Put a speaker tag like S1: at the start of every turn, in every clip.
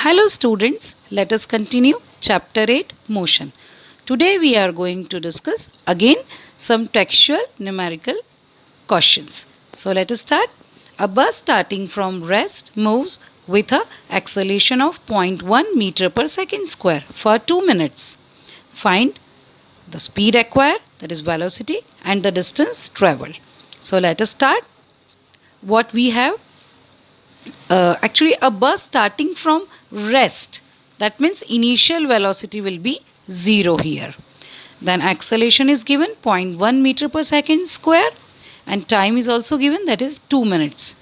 S1: Hello students, let us continue chapter 8 motion. Today we are going to discuss again some textual numerical questions. So let us start. A bus starting from rest moves with a acceleration of 0.1 meter per second square for 2 minutes. Find the speed acquired, that is velocity, and the distance traveled. So let us start. What we have actually a bus starting from rest, that means initial velocity will be 0 here. Then acceleration is given 0.1 meter per second square, and time is also given, that is 2 minutes,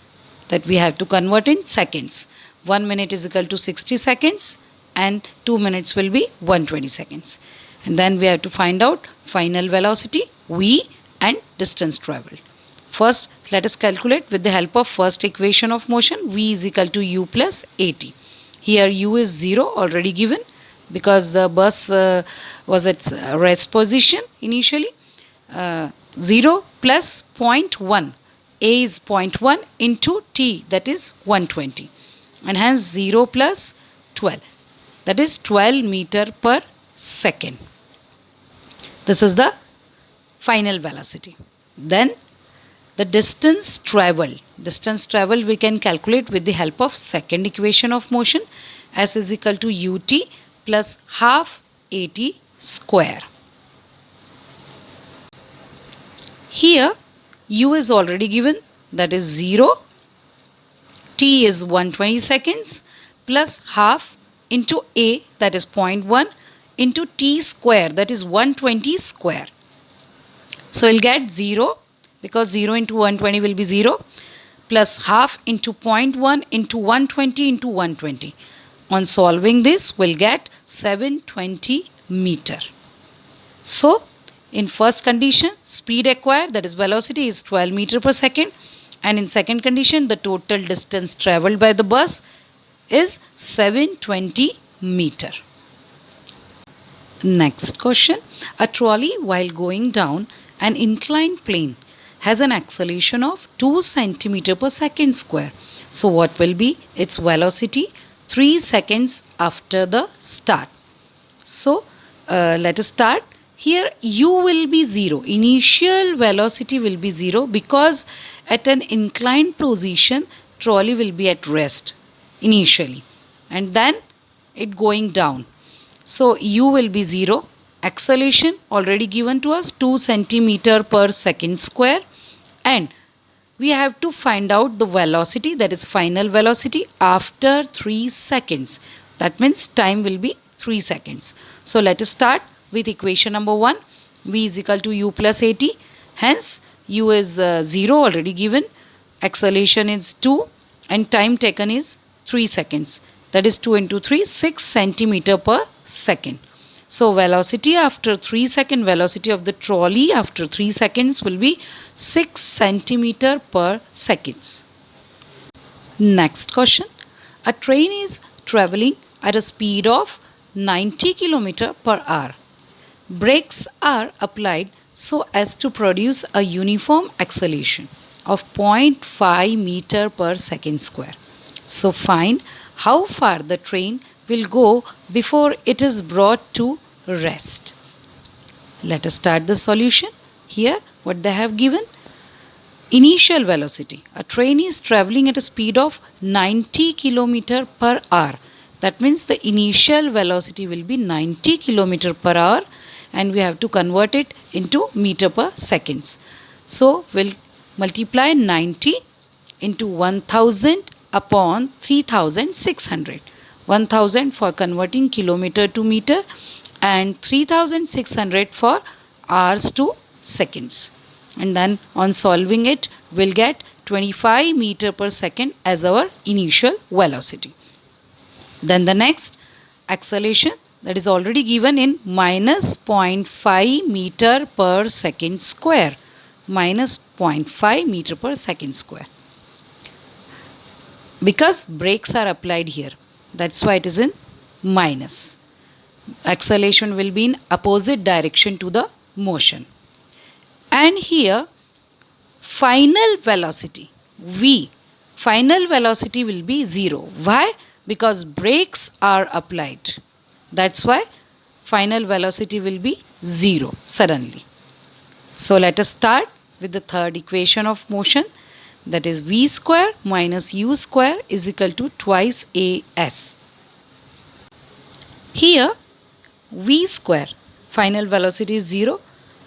S1: that we have to convert in seconds. 1 minute is equal to 60 seconds and 2 minutes will be 120 seconds. And then we have to find out final velocity v and distance traveled. First, let us calculate with the help of first equation of motion. V is equal to u plus at. Here u is 0 already given because the bus was at rest position initially. 0 plus 0.1. A is 0.1 into t, that is 120. And hence 0 plus 12, that is 12 meter per second. This is the final velocity. Then the distance traveled. Distance traveled we can calculate with the help of second equation of motion. S is equal to ut plus half at square. Here u is already given, that is 0. T is 120 seconds plus half into a, that is 0.1, into t square, that is 120 square. So we'll get 0, because 0 into 120 will be 0, plus half into 0.1 into 120 into 120. On solving this, we'll get 720 meter. So, in first condition, speed acquired, that is velocity, is 12 meter per second. And in second condition, the total distance traveled by the bus is 720 meter. Next question. A trolley while going down an inclined plane has an acceleration of 2 centimeter per second square. So what will be its velocity 3 seconds after the start? So let us start. Here u will be 0. Initial velocity will be 0 because at an inclined position trolley will be at rest initially and then it going down. So u will be 0. Acceleration already given to us 2 centimeter per second square, and we have to find out the velocity, that is final velocity, after 3 seconds. That means time will be 3 seconds. So let us start with equation number 1. V is equal to u plus at. Hence u is 0 already given. Acceleration is 2 and time taken is 3 seconds. That is 2 into 3, 6 centimeter per second. So velocity after 3 second, velocity of the trolley after 3 seconds will be 6 centimeter per seconds. Next question. A train is traveling at a speed of 90 km per hour. Brakes are applied so as to produce a uniform acceleration of 0.5 meter per second square. So find how far the train will go before it is brought to rest. Let us start the solution. Here what they have given. Initial velocity. A train is traveling at a speed of 90 km per hour. That means the initial velocity will be 90 km per hour and we have to convert it into meter per seconds. So we'll multiply 90 into 1000 upon 3600. 1000 for converting kilometer to meter and 3600 for hours to seconds. And then on solving it, we'll get 25 meter per second as our initial velocity. Then the next acceleration, that is already given in minus 0.5 meter per second square. Minus 0.5 meter per second square. Because brakes are applied here, that's why it is in minus. Acceleration will be in opposite direction to the motion. And here final velocity v, final velocity will be 0. Why? because brakes are applied. That's why final velocity will be 0 suddenly. So let us start with the third equation of motion, that is v square minus u square is equal to twice as. Here v square, final velocity is 0,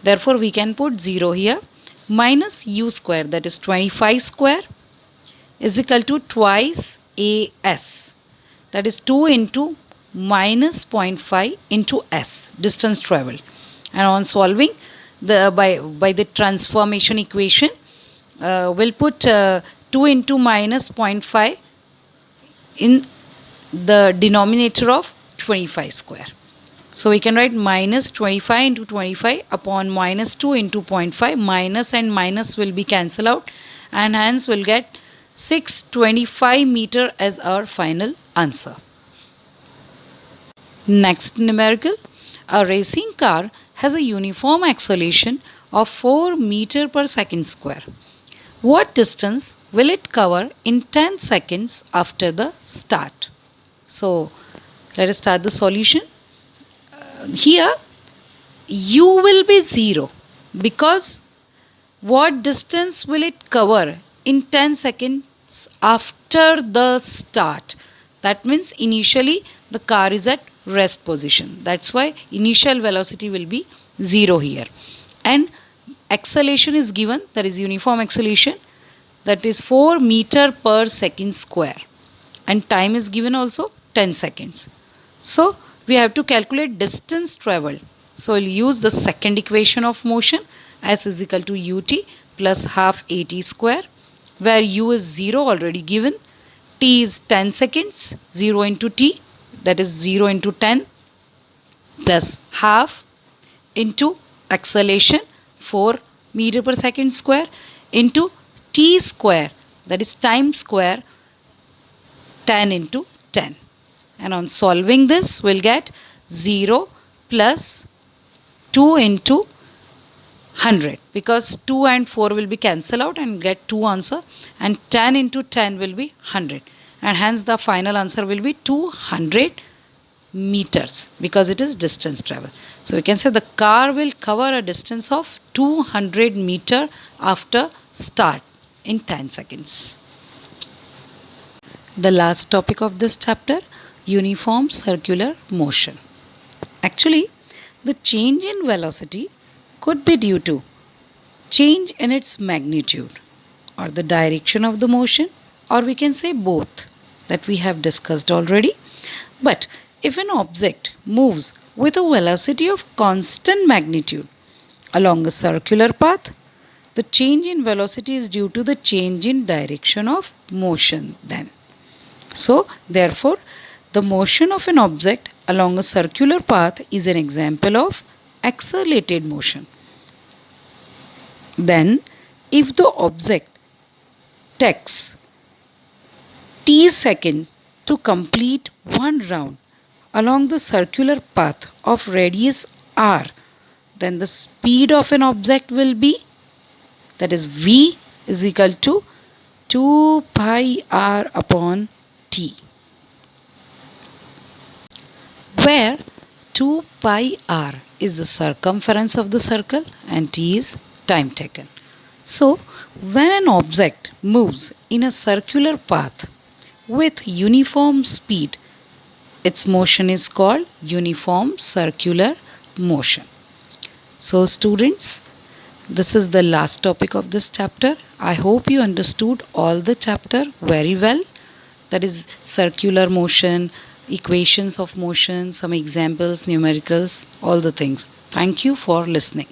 S1: therefore we can put 0 here, minus u square, that is 25 square is equal to twice as, that is 2 into minus 0.5 into s, distance traveled. And on solving by the transformation equation, we'll put 2 into minus 0.5 in the denominator of 25 square. So we can write minus 25 into 25 upon minus 2 into 0.5. Minus and minus will be cancelled out, and hence we'll get 625 meter as our final answer. Next numerical, a racing car has a uniform acceleration of 4 meter per second square. What distance will it cover in 10 seconds after the start? So let us start the solution. Here u will be 0 because what distance will it cover in 10 seconds after the start? That means initially the car is at rest position. That's why initial velocity will be 0 here. And acceleration is given, that is uniform acceleration, that is 4 meter per second square. And time is given also 10 seconds. So we have to calculate distance traveled. So we'll use the second equation of motion, s is equal to ut plus half at square, where u is 0 already given, t is 10 seconds, 0 into t, that is 0 into 10 plus half into acceleration 4 meter per second square into t square, that is time square, 10 into 10. And on solving this, we'll get 0 plus 2 into 100, because 2 and 4 will be cancelled out and get 2 answer, and 10 into 10 will be 100, and hence the final answer will be 200 meters because it is distance travel. So we can say the car will cover a distance of 200 meter after start in 10 seconds. The last topic of this chapter, uniform circular motion. Actually, the change in velocity could be due to change in its magnitude or the direction of the motion, or we can say both, that we have discussed already. But if an object moves with a velocity of constant magnitude along a circular path, the change in velocity is due to the change in direction of motion then. So, therefore, the motion of an object along a circular path is an example of accelerated motion. Then, if the object takes t second to complete one round along the circular path of radius r, then the speed of an object will be, that is v is equal to 2 pi r upon t, where 2 pi r is the circumference of the circle and t is time taken. So, when an object moves in a circular path with uniform speed, its motion is called uniform circular motion. So, students, this is the last topic of this chapter. I hope you understood all the chapter very well. That is circular motion, equations of motion, some examples, numericals, all the things. Thank you for listening.